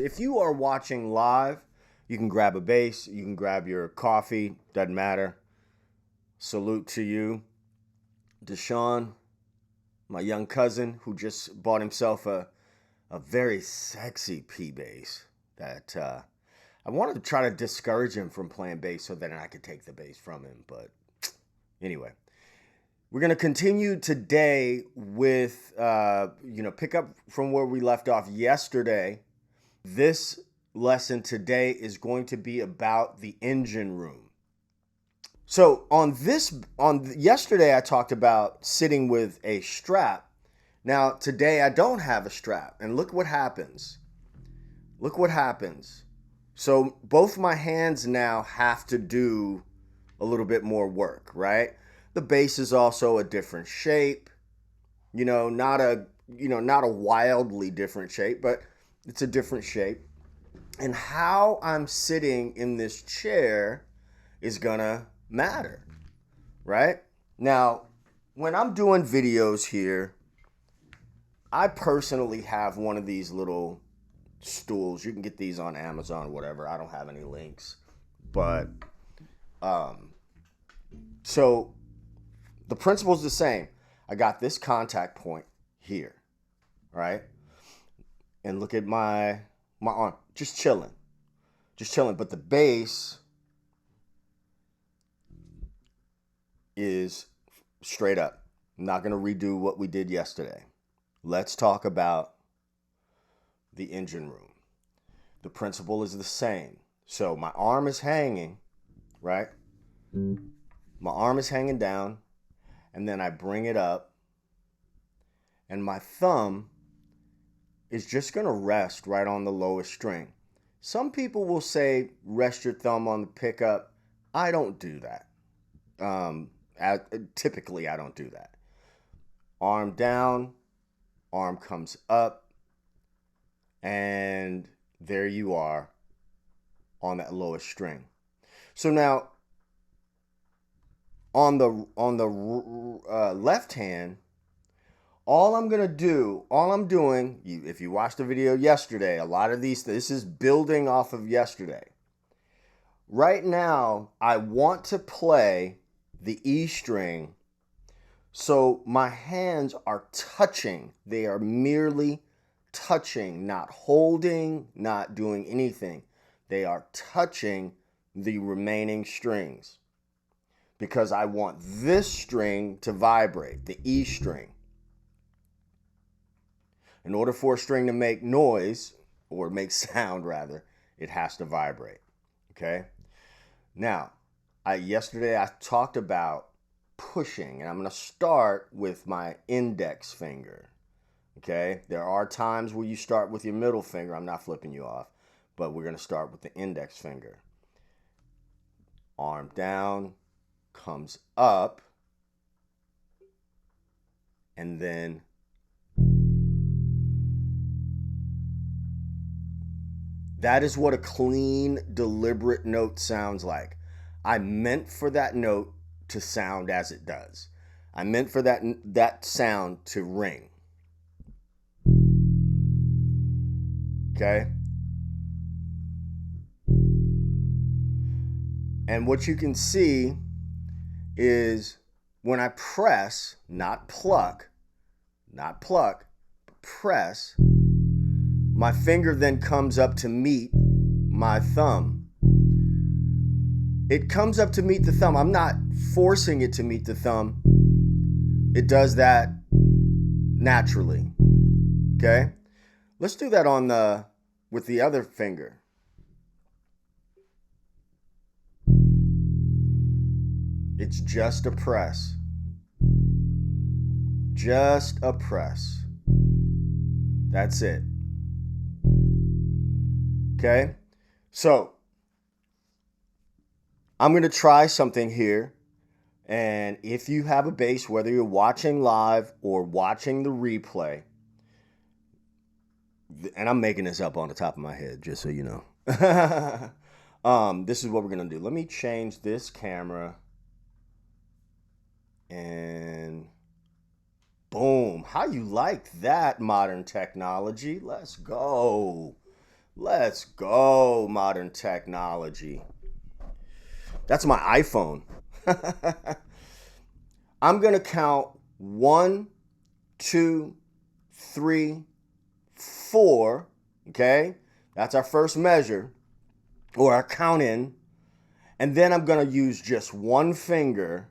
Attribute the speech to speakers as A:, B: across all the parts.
A: If you are watching live, you can grab a bass, you can grab your coffee, doesn't matter. Salute to you. Deshaun, my young cousin, who just bought himself a very sexy P bass that I wanted to try to discourage him from playing bass so that I could take the bass from him. But anyway, we're going to continue today with, pick up from where we left off yesterday. This lesson today is going to be about the engine room. So yesterday I talked about sitting with a strap. Now today I don't have a strap, and look what happens. Look what happens. So both my hands now have to do a little bit more work, right? The bass is also a different shape, not a wildly different shape, but it's a different shape. And how I'm sitting in this chair is gonna matter, right? Now, when I'm doing videos here, I personally have one of these little stools. You can get these on Amazon, whatever. I don't have any links, but so the principle is the same. I got this contact point here, right? And look at my arm, just chilling. But the bass is straight up. I'm not going to redo what we did yesterday. Let's talk about the engine room. The principle is the same. So my arm is hanging, right? My arm is hanging down, and then I bring it up, and my thumb is just going to rest right on the lowest string. Some people will say, rest your thumb on the pickup. I don't do that. Typically, I don't do that. Arm down, arm comes up, and there you are on that lowest string. So now, on the left hand, all I'm doing, if you watched the video yesterday, a lot of this is building off of yesterday. Right now, I want to play the E string, so my hands are touching. They are merely touching, not holding, not doing anything. They are touching the remaining strings because I want this string to vibrate, the E string. In order for a string to make noise, or make sound rather, it has to vibrate, okay? Now, yesterday I talked about pushing, and I'm going to start with my index finger, okay? There are times where you start with your middle finger. I'm not flipping you off, but we're going to start with the index finger. Arm down, comes up, and then that is what a clean, deliberate note sounds like. I meant for that note to sound as it does. I meant for that sound to ring. Okay? And what you can see is when I press, not pluck, but press, my finger then comes up to meet my thumb. It comes up to meet the thumb. I'm not forcing it to meet the thumb. It does that naturally. Okay? Let's do that with the other finger. It's just a press. Just a press. That's it. Okay, so I'm going to try something here. And if you have a bass, whether you're watching live or watching the replay, and I'm making this up on the top of my head, just so you know. This is what we're going to do. Let me change this camera. And boom. How you like that modern technology? Let's go. Let's go, modern technology. That's my iPhone. I'm going to count 1, 2, 3, 4. Okay? That's our first measure, or our count in. And then I'm going to use just one finger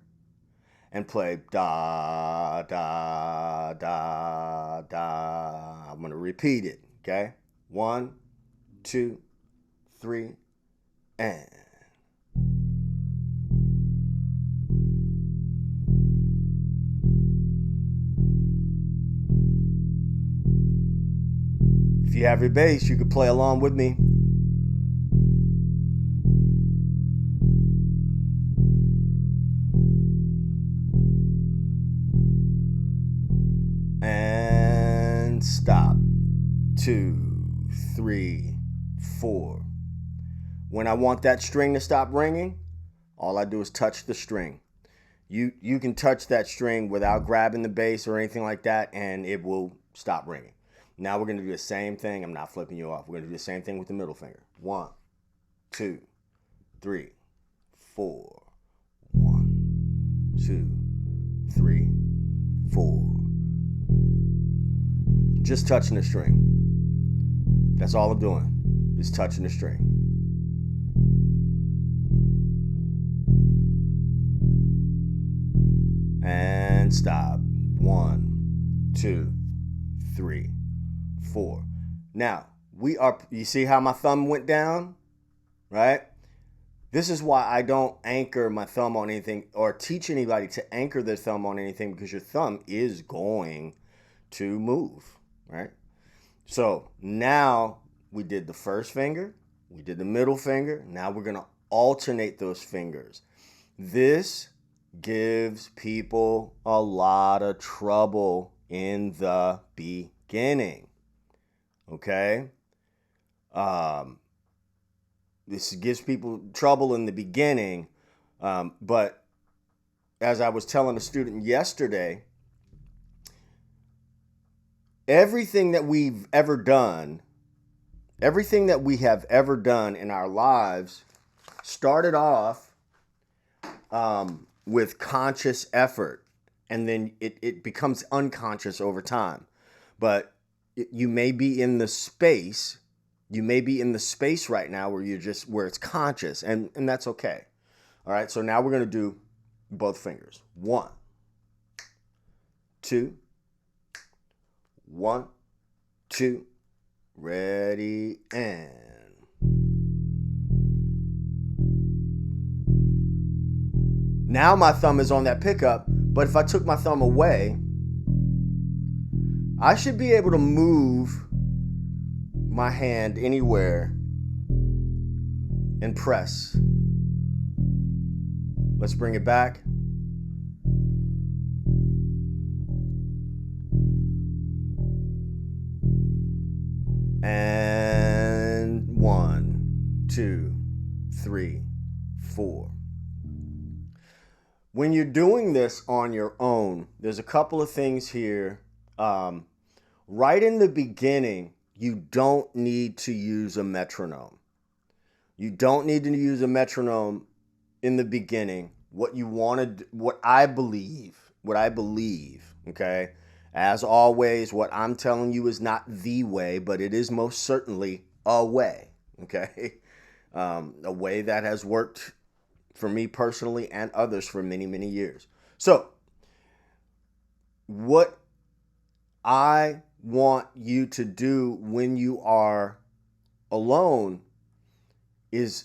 A: and play da, da, da, da. I'm going to repeat it. Okay? 1, 2, 3, and. If you have your bass, you could play along with me. And stop. 2, 3, 4. When I want that string to stop ringing, all I do is touch the string. You can touch that string without grabbing the bass or anything like that, and it will stop ringing. Now we're going to do the same thing. I'm not flipping you off. We're going to do the same thing with the middle finger. 1, 2, 3, 4. 1, 2, 3, 4. Just touching the string. That's all I'm doing, is touching the string. And stop. 1, 2, 3, 4. Now, you see how my thumb went down, right? This is why I don't anchor my thumb on anything or teach anybody to anchor their thumb on anything, because your thumb is going to move, right? So now we did the first finger, we did the middle finger. Now we're going to alternate those fingers. This gives people a lot of trouble in the beginning. Okay? This gives people trouble in the beginning, but as I was telling a student yesterday, everything that we have ever done in our lives started off with conscious effort, and then it becomes unconscious over time. But you may be in the space right now where it's conscious, and that's okay. All right, so now we're going to do both fingers. 1, 2, 1, 2, ready, and. Now my thumb is on that pickup, but if I took my thumb away, I should be able to move my hand anywhere and press. Let's bring it back. And 1, 2, 3, 4. When you're doing this on your own, there's a couple of things here. Right in the beginning, you don't need to use a metronome. You don't need to use a metronome in the beginning. What I believe, okay? As always, what I'm telling you is not the way, but it is most certainly a way, okay? A way that has worked for me personally and others for many, many years. So, what I want you to do when you are alone is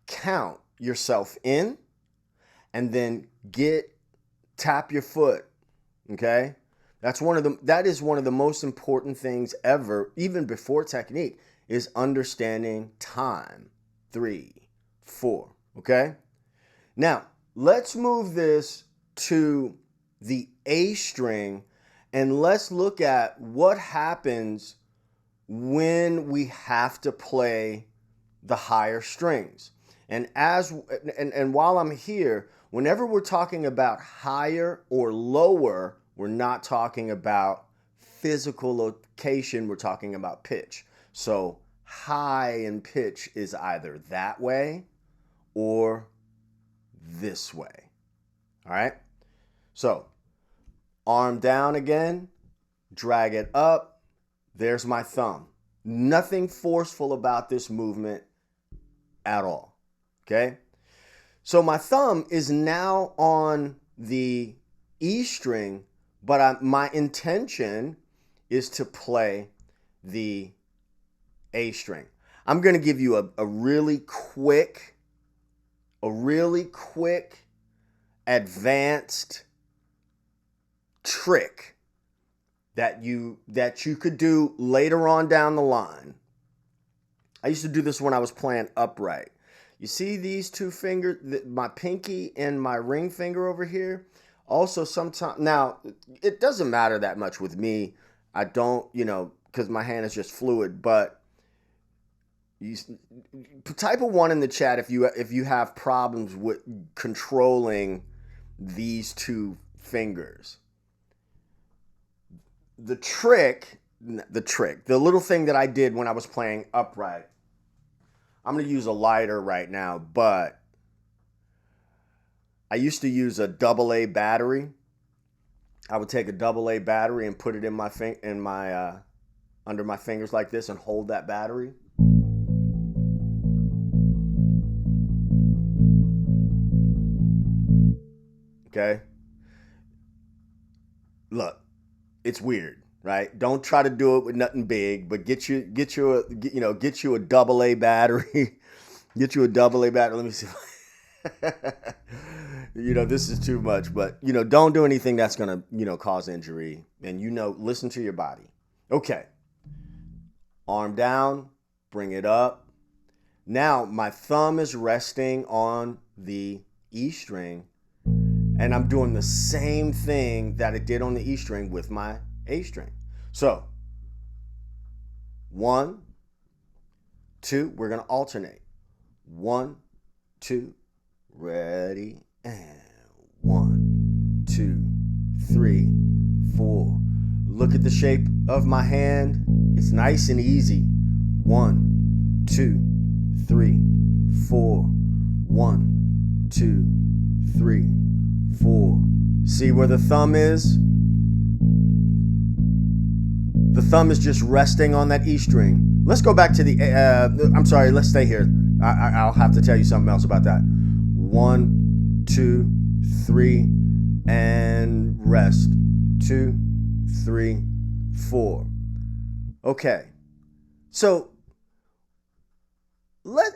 A: count yourself in and then tap your foot, okay? That is one of the most important things ever, even before technique, is understanding time. 3, 4, okay? Now, let's move this to the A string, and let's look at what happens when we have to play the higher strings. And while I'm here, whenever we're talking about higher or lower, we're not talking about physical location, we're talking about pitch. So high in pitch is either that way or this way. All right? So, arm down again, drag it up. There's my thumb. Nothing forceful about this movement at all. Okay? So my thumb is now on the E string, but my intention is to play the A string. I'm going to give you a really quick advanced trick that you could do later on down the line. I used to do this when I was playing upright. You see these two fingers, my pinky and my ring finger over here? Also, sometimes, now, it doesn't matter that much with me. I don't, because my hand is just fluid, but type a 1 in the chat if you have problems with controlling these two fingers. The little thing that I did when I was playing upright, I'm going to use a lighter right now, but I used to use a AA battery. I would take a AA battery and put it in my under my fingers like this and hold that battery. Okay? Look, it's weird, right? Don't try to do it with nothing big, but get you a AA battery. Get you a AA battery. Let me see. This is too much, but don't do anything that's going to cause injury, and listen to your body. Okay. Arm down, bring it up. Now my thumb is resting on the E string, and I'm doing the same thing that it did on the E string with my A string. So 1, 2, we're going to alternate. 1, 2, ready, and 1, 2, 3, 4. Look at the shape of my hand. It's nice and easy. 1, 2, 3, 4. 1, 2, 3, 4. See where the thumb is? The thumb is just resting on that E string. Let's go back to let's stay here. I'll have to tell you something else about that. 1, 2, 3, and rest. 2, 3, 4. Okay. So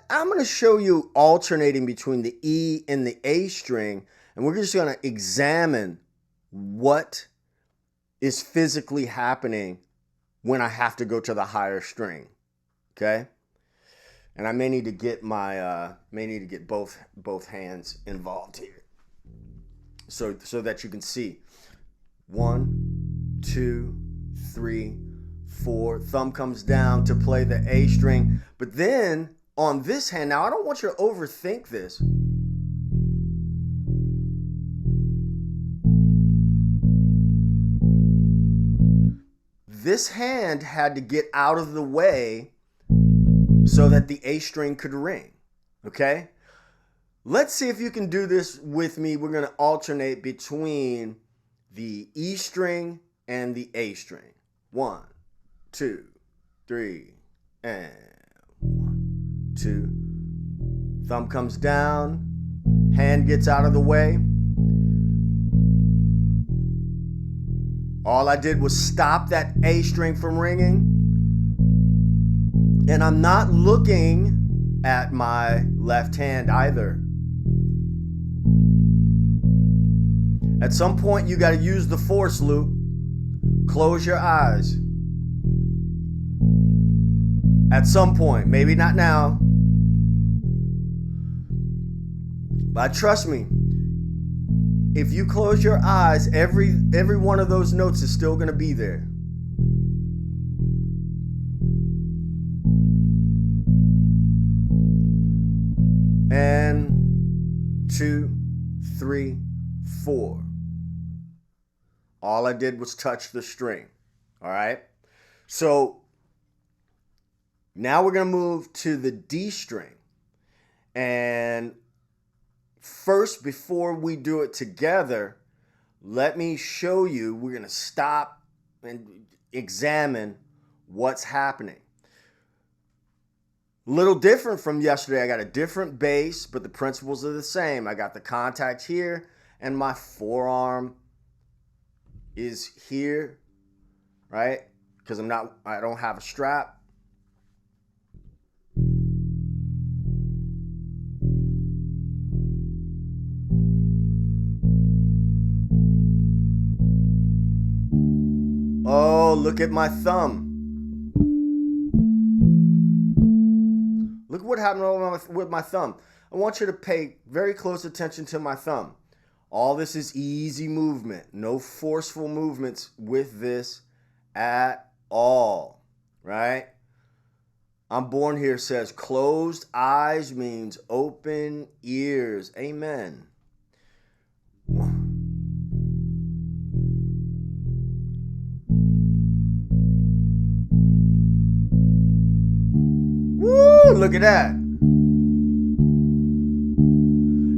A: I'm going to show you alternating between the E and the A string, and we're just going to examine what is physically happening when I have to go to the higher string. Okay? And I may need to get both hands involved here, so that you can see. 1, 2, 3, 4. Thumb comes down to play the A string, but then on this hand, now I don't want you to overthink this. This hand had to get out of the way so that the A string could ring, okay? Let's see if you can do this with me. We're going to alternate between the E string and the A string. 1, 2, 3, and 1, 2. Thumb comes down, hand gets out of the way. All I did was stop that A string from ringing. And I'm not looking at my left hand either. At some point, you got to use the force loop. Close your eyes. At some point, maybe not now. But trust me, if you close your eyes, every one of those notes is still going to be there. And 2, 3, 4. All I did was touch the string. All right. So Now we're going to move to the D string. And first, before we do it together, let me show you, we're going to stop and examine what's happening. Little different from yesterday. I got a different bass, but the principles are the same. I got the contact here, and my forearm is here, right? Because I don't have a strap. Oh, look at my thumb. Look what happened with my thumb. I want you to pay very close attention to my thumb. All this is easy movement. No forceful movements with this at all, right? I'm born here says closed eyes means open ears. Amen. Woo, look at that.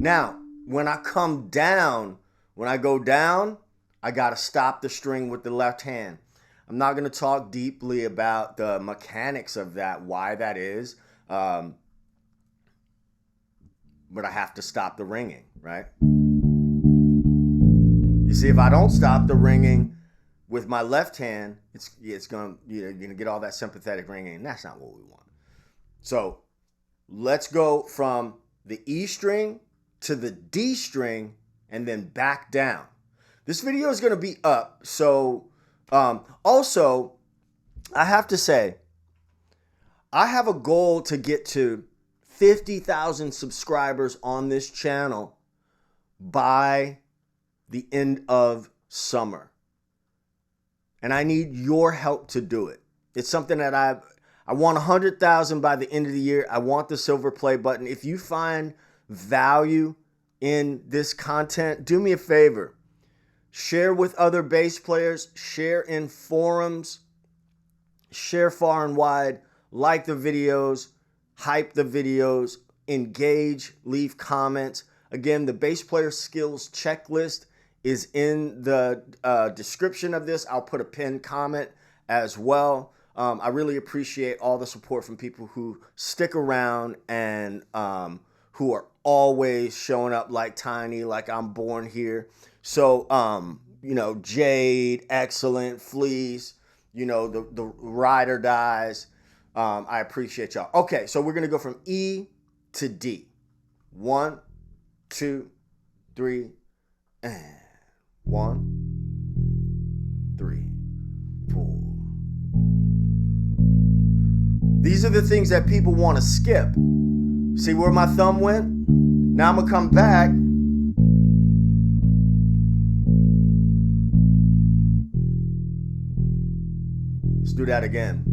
A: Now, when I come down, when I go down, I got to stop the string with the left hand. I'm not going to talk deeply about the mechanics of that, why that is. But I have to stop the ringing, right? You see, if I don't stop the ringing with my left hand, you're gonna get all that sympathetic ringing, and that's not what we want. So let's go from the E string to the D string and then back down. This video is gonna be up. So also, I have to say, I have a goal to get to 50,000 subscribers on this channel by the end of summer. And I need your help to do it. It's something that I want 100,000 by the end of the year. I want the silver play button. If you find value in this content, do me a favor. Share with other bass players. Share in forums. Share far and wide. Like the videos. Hype the videos. Engage. Leave comments. Again, the bass player skills checklist is in the description of this. I'll put a pinned comment as well. I really appreciate all the support from people who stick around and who are always showing up like Tiny, like I'm born here. So, Jade, Excellent, Fleece, the ride or dies. I appreciate y'all. Okay, so we're going to go from E to D. 1, 2, 3, and 1, 3, 4. These are the things that people want to skip. See where my thumb went? Now I'm going to come back. Let's do that again.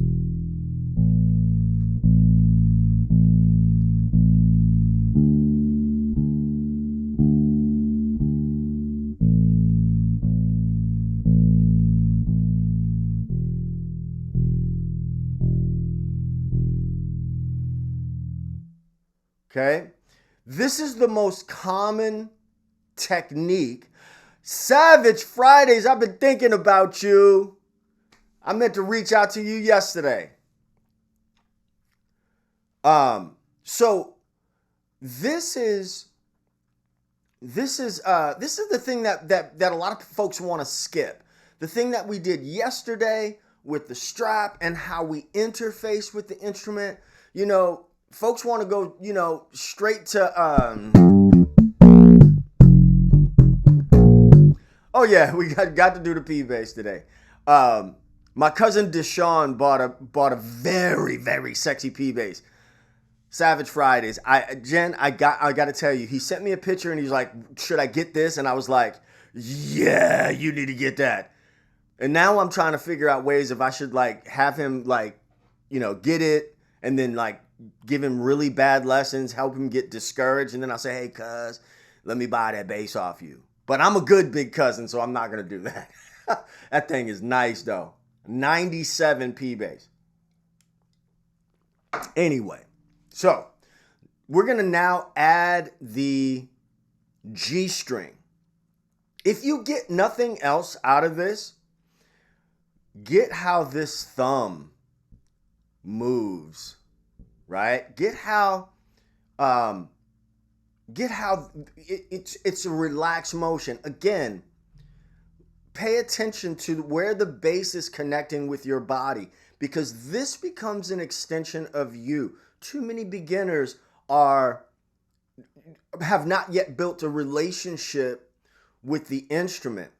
A: Okay, this is the most common technique. Savage Fridays, I've been thinking about you. I meant to reach out to you yesterday. So this is the thing that a lot of folks want to skip. The thing that we did yesterday with the strap and how we interface with the instrument. Folks want to go, straight to, oh yeah, we got to do the P bass today. My cousin Deshaun bought a very, very sexy P bass. Savage Fridays. Jen, I got to tell you, he sent me a picture and he's like, should I get this? And I was like, yeah, you need to get that. And now I'm trying to figure out ways if I should have him get it and then give him really bad lessons, help him get discouraged. And then I'll say, hey, cuz, let me buy that bass off you. But I'm a good big cousin, so I'm not going to do that. That thing is nice, though. 97 P bass. Anyway, so we're going to now add the G string. If you get nothing else out of this, get how this thumb moves, right? Get how it's a relaxed motion. Again, pay attention to where the bass is connecting with your body, because this becomes an extension of you. Too many beginners have not yet built a relationship with the instrument,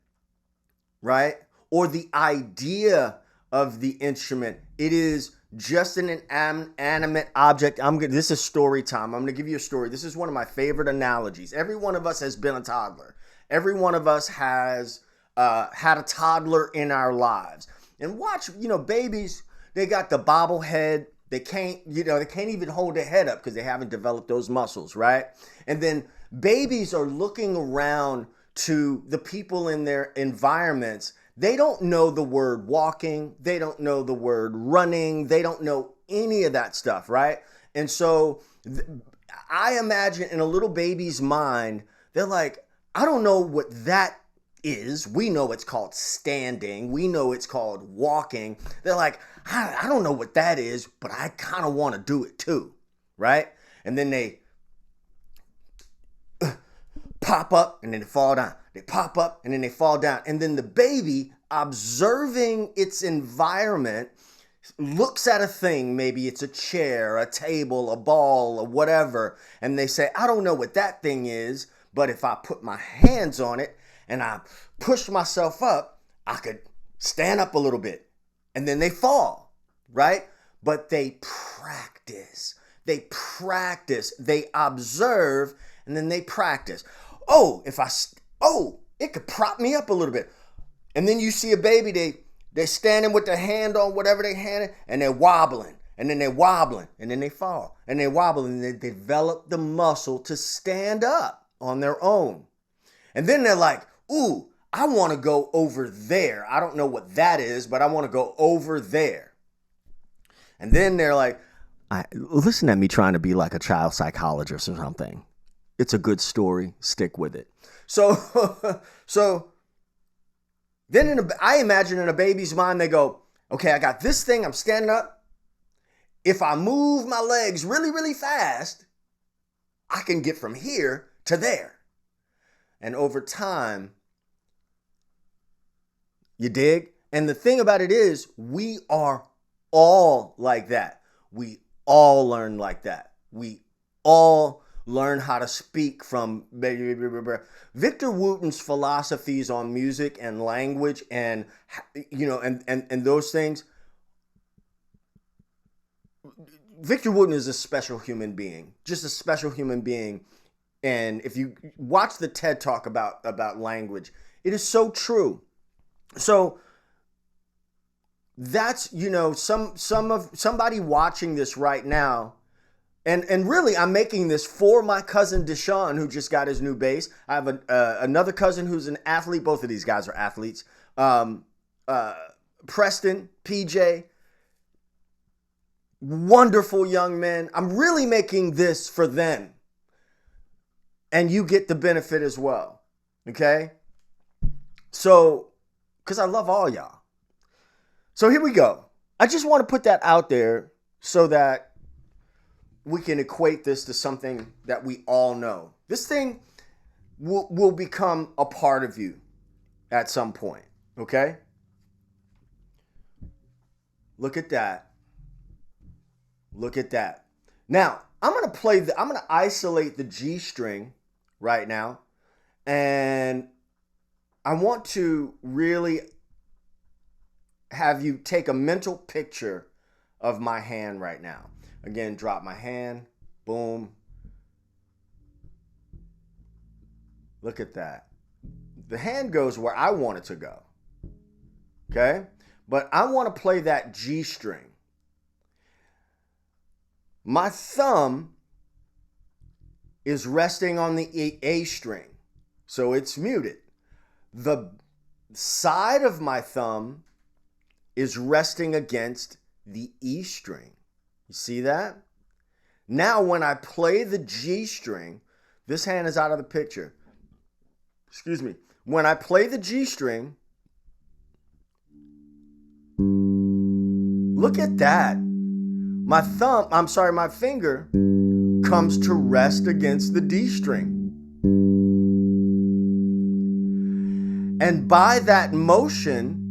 A: right? Or the idea of the instrument. It is just an inanimate object. This is story time. I'm going to give you a story. This is one of my favorite analogies. Every one of us has been a toddler. Every one of us has had a toddler in our lives. And watch, babies, they got the bobblehead. They can't even hold their head up because they haven't developed those muscles, right? And then babies are looking around to the people in their environments. They don't know the word walking. They don't know the word running. They don't know any of that stuff, right? And so I imagine in a little baby's mind, they're like, I don't know what that is. We know it's called standing. We know it's called walking. They're like, I don't know what that is, but I kind of want to do it too, right? And then they pop up and then they fall down. They pop up and then they fall down. And then the baby, observing its environment, looks at a thing. Maybe it's a chair, a table, a ball, or whatever. And they say, I don't know what that thing is, but if I put my hands on it and I push myself up, I could stand up a little bit. And then they fall, right? But they practice. They observe, and then they practice. It could prop me up a little bit. And then you see a baby, they're standing with their hand on whatever they hand, and they're wobbling, and then they're wobbling, and then they fall, and they wobble, and they develop the muscle to stand up on their own. And then they're like, ooh, I want to go over there. I don't know what that is, but I want to go over there. And then they're like, listen at me trying to be like a child psychologist or something. It's a good story. Stick with it. So then I imagine in a baby's mind, they go, okay, I got this thing. I'm standing up. If I move my legs really, really fast, I can get from here to there. And over time, you dig? And the thing about it is, we are all like that. We all learn like that. We all learn how to speak from Victor Wooten's philosophies on music and language and those things. Victor Wooten is a special human being, just a special human being. And if you watch the TED Talk about language, it is so true. So that's, somebody watching this right now. And really, I'm making this for my cousin Deshaun, who just got his new bass. I have another cousin who's an athlete. Both of these guys are athletes. Preston, PJ, wonderful young men. I'm really making this for them. And you get the benefit as well. Okay? So, because I love all y'all. So here we go. I just want to put that out there so that we can equate this to something that we all know. This thing will become a part of you at some point, okay? Look at that. Look at that. Now, I'm going to isolate the G string right now, and I want to really have you take a mental picture of my hand right now. Again, drop my hand, boom. Look at that. The hand goes where I want it to go, okay? But I want to play that G string. My thumb is resting on the A string, so it's muted. The side of my thumb is resting against the E string. You see that? Now when I play the G string, this hand is out of the picture. Excuse me. When I play the G string, look at that. My finger comes to rest against the D string. And by that motion,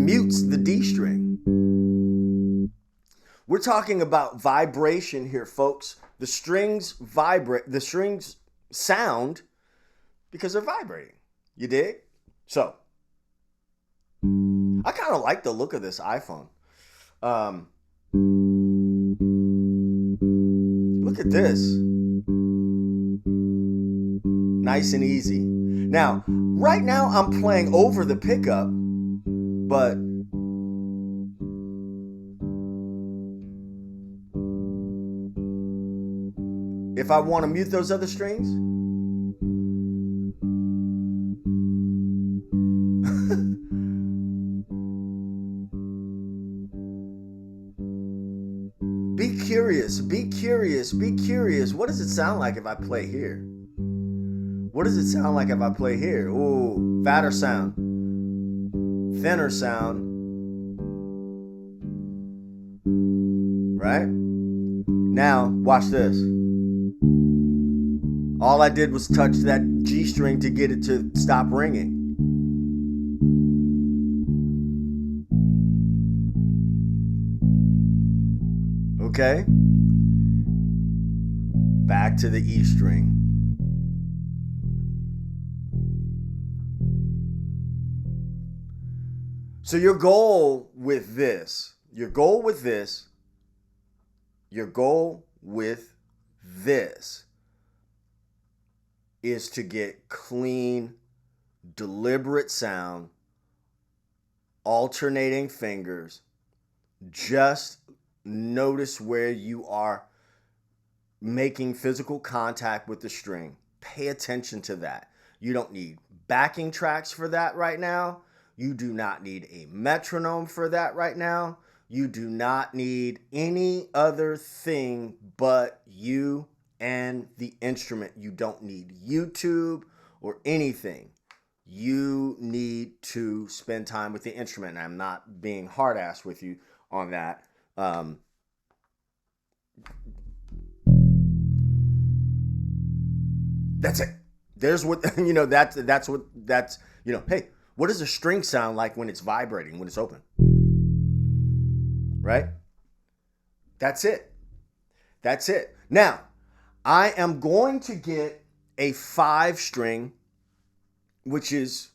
A: mutes the D string. We're talking about vibration here, folks. The strings vibrate, the strings sound because they're vibrating. You dig? So, I kind of like the look of this iPhone. Look at this. Nice and easy. Now, right now I'm playing over the pickup, but if I want to mute those other strings, be curious, be curious, be curious. What does it sound like if I play here? What does it sound like if I play here? Ooh, fatter sound, thinner sound, right? Now, watch this. All I did was touch that G string to get it to stop ringing. Okay? Back to the E string. So your goal with this is to get clean, deliberate sound, alternating fingers. Just notice where you are making physical contact with the string. Pay attention to that. You don't need backing tracks for that right now. You do not need a metronome for that right now. You do not need any other thing but you and the instrument. You don't need YouTube or anything. You need to spend time with the instrument. And I'm not being hard-ass with you on that. That's it. There's what, hey, what does a string sound like when it's vibrating, when it's open? Right? That's it. That's it. Now, I am going to get a 5 string, which is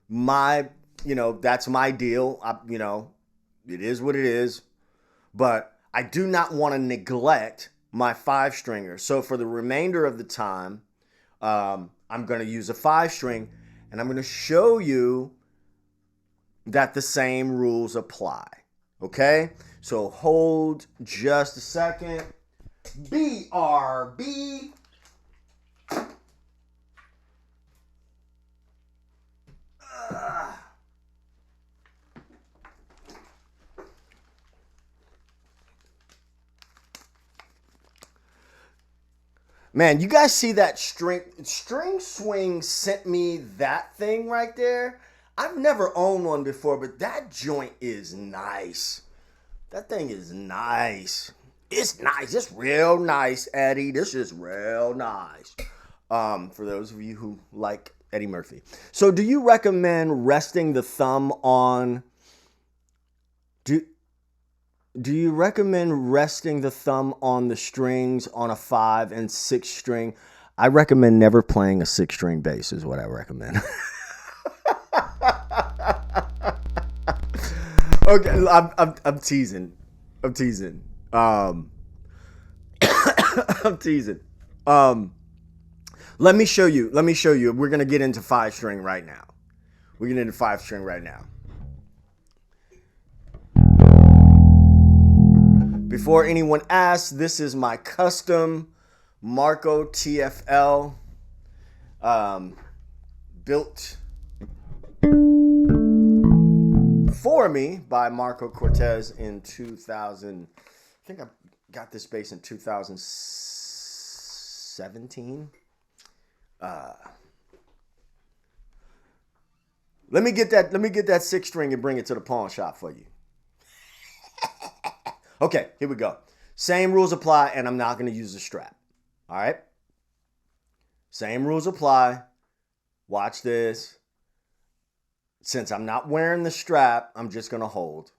A: my, that's my deal. It is what it is. But I do not want to neglect my 5 stringer. So for the remainder of the time, I'm going to use a 5 string, and I'm going to show you that the same rules apply. Okay? So hold just a second. BRB. Man, you guys see that string swing sent me that thing right there? I've never owned one before, but that joint is nice. That thing is nice. It's nice. It's real nice, Eddie. This is real nice. For those of you who like Eddie Murphy. So do you recommend resting the thumb on... Do you recommend resting the thumb on the strings on a 5 and 6 string? I recommend never playing a 6 string bass is what I recommend. Okay, I'm teasing. I'm teasing. I'm teasing. Let me show you. We're gonna get into 5 string right now. We're getting into 5 string right now. Before anyone asks, this is my custom Marco TFL, built for me by Marco Cortez in 2000. I think I got this bass in 2017. Let me get that six string and bring it to the pawn shop for you. Okay, here we go. Same rules apply, and I'm not going to use the strap. All right? Same rules apply. Watch this. Since I'm not wearing the strap, I'm just going to hold.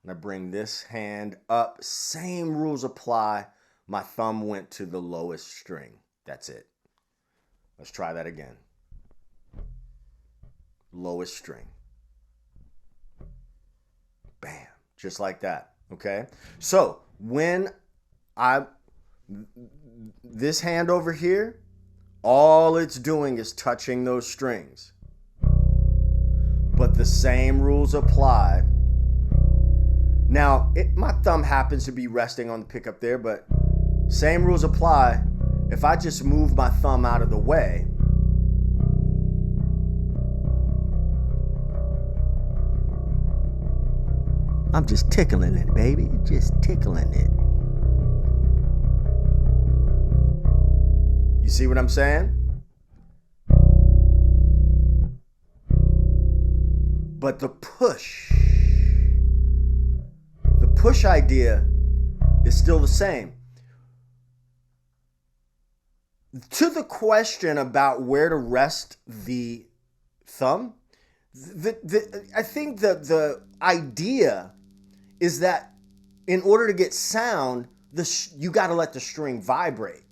A: I'm going to bring this hand up. Same rules apply. My thumb went to the lowest string. That's it. Let's try that again. Lowest string. Bam. Just like that. Okay? So, when this hand over here, all it's doing is touching those strings. But the same rules apply. Now, my thumb happens to be resting on the pickup there, but same rules apply. If I just move my thumb out of the way, I'm just tickling it, baby. Just tickling it. You see what I'm saying? But the push idea is still the same. To the question about where to rest the thumb, I think the idea is that in order to get sound, you got to let the string vibrate,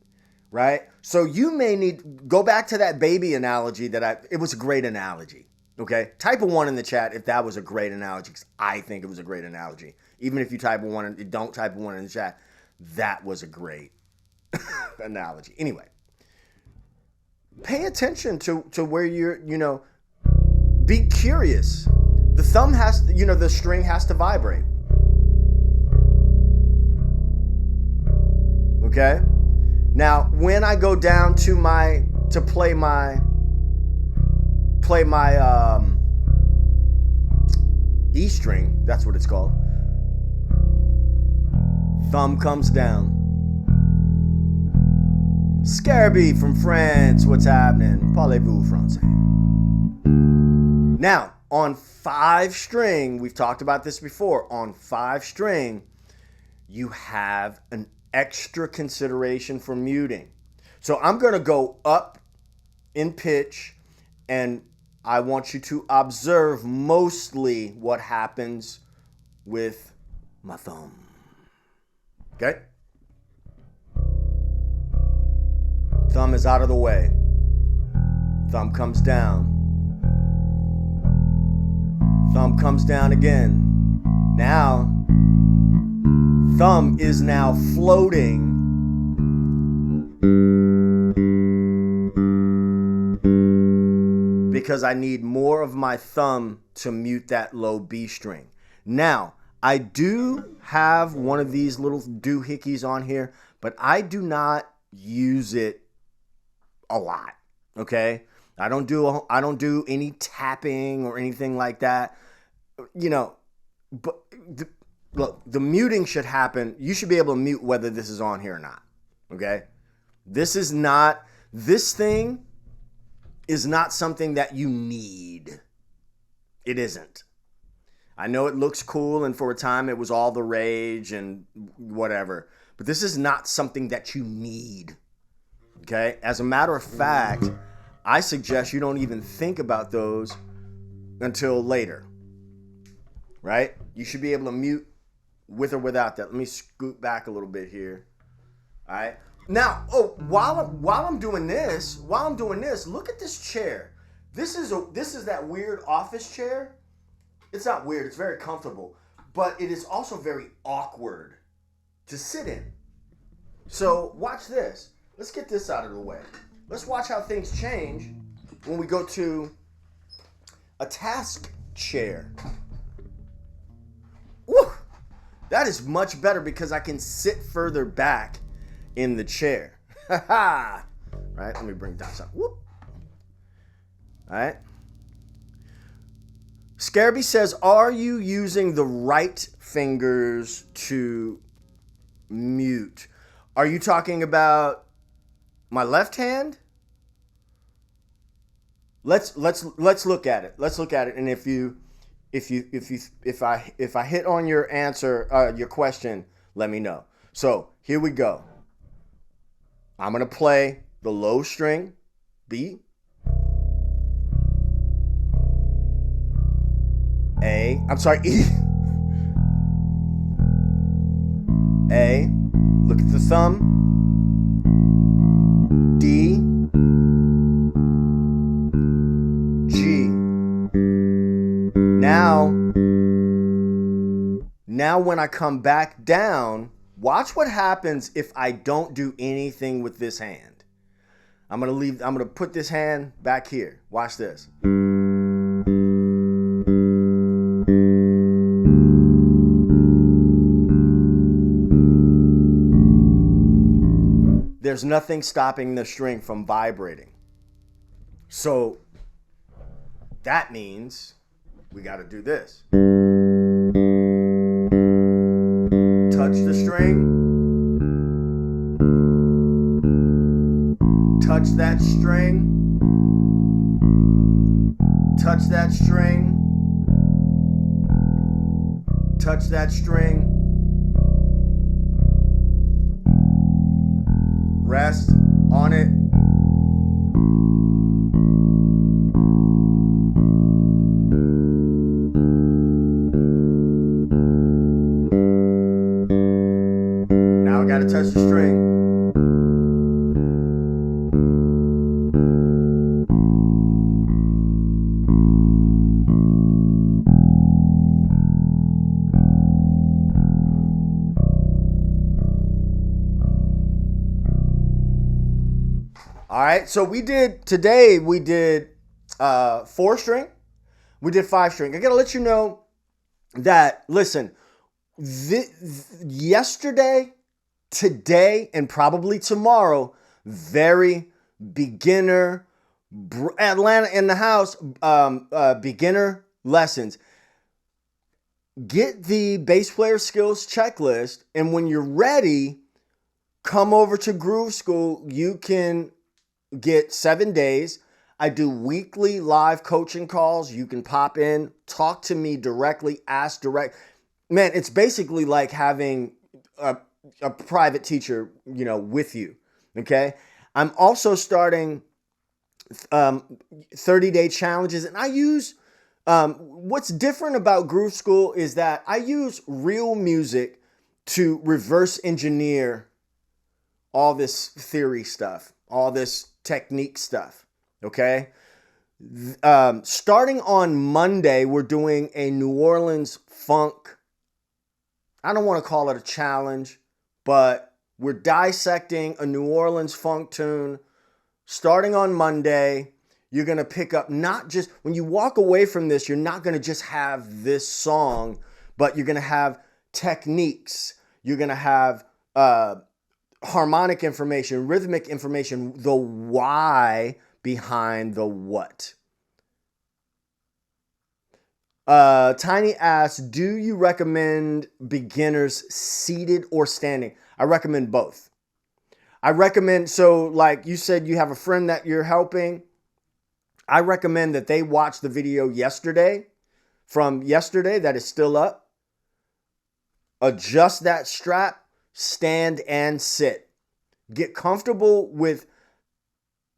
A: right? So you may need, go back to that baby analogy it was a great analogy, okay? Type a 1 in the chat if that was a great analogy, because I think it was a great analogy. Even if you type a 1, don't type a 1 in the chat, that was a great analogy. Anyway, pay attention to where you're, be curious. The thumb has to, the string has to vibrate. Okay? Now, when I go down to play my E string, that's what it's called. Thumb comes down. 𝗚𝗍𝗦𝗍𝗧𝗏 from France, what's happening? Parlez-vous français? Now, on 5 string, we've talked about this before, on 5 string, you have an extra consideration for muting. So I'm going to go up in pitch, and I want you to observe mostly what happens with my thumb. Okay? Thumb is out of the way. Thumb comes down. Thumb comes down again. Now, thumb is now floating because I need more of my thumb to mute that low B string. Now, I do have one of these little doohickeys on here, but I do not use it a lot, okay? I don't do any tapping or anything like that, but look, the muting should happen. You should be able to mute whether this is on here or not, okay? This thing is not something that you need. It isn't. I know it looks cool, and for a time it was all the rage and whatever, but this is not something that you need, okay? As a matter of fact, I suggest you don't even think about those until later, right? You should be able to mute with or without that. Let me scoot back a little bit here. All right. Now, while I'm doing this, look at this chair. This is that weird office chair. It's not weird. It's very comfortable, but it is also very awkward to sit in. So watch this. Let's get this out of the way. Let's watch how things change when we go to a task chair. Woo! That is much better because I can sit further back in the chair. Right? Let me bring it down some. Whoop. All right. 𝗚𝗍𝗦 says, are you using the right fingers to mute? Are you talking about my left hand? Let's look at it. Let's look at it. And if I hit on your answer, your question, let me know. So here we go. I'm gonna play the low string B, A. I'm sorry, E, A. Look at the thumb. D, G. Now when I come back down, watch what happens if I don't do anything with this hand. I'm gonna put this hand back here. Watch this. There's nothing stopping the string from vibrating. So that means we got to do this. Touch the string. Touch that string. Touch that string. Touch that string. Rest on it. Now I gotta touch the string. All right, so today we did 4 string, we did 5 string. I gotta let you know that, listen, yesterday, today, and probably tomorrow, very beginner, Atlanta in the house, beginner lessons. Get the bass player skills checklist, and when you're ready, come over to Groove School. You can get 7 days. I do weekly live coaching calls. You can pop in, talk to me directly, ask direct. Man, it's basically like having a private teacher, with you. Okay. I'm also starting 30-day challenges, and I use what's different about Groove School is that I use real music to reverse engineer all this theory stuff, all this technique stuff, okay? Starting on Monday, we're doing a New Orleans funk. I don't want to call it a challenge, but we're dissecting a New Orleans funk tune. Starting on Monday, you're going to pick up not just, when you walk away from this, you're not going to just have this song, but you're going to have techniques. You're going to have harmonic information, rhythmic information, the why behind the what. Tiny asks, do you recommend beginners seated or standing? I recommend both. I recommend, so like you said, you have a friend that you're helping. I recommend that they watch the video from yesterday that is still up. Adjust that strap. Stand and sit. Get comfortable with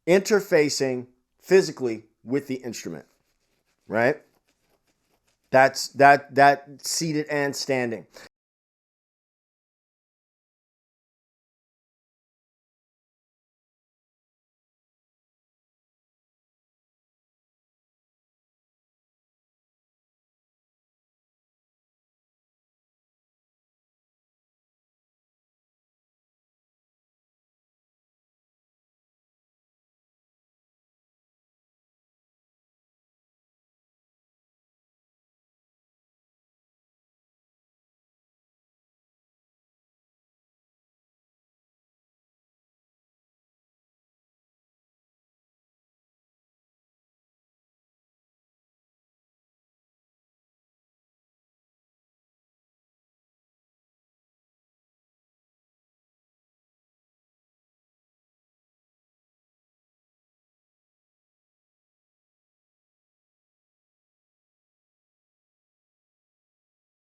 A: interfacing physically with the instrument, right? That's seated and standing.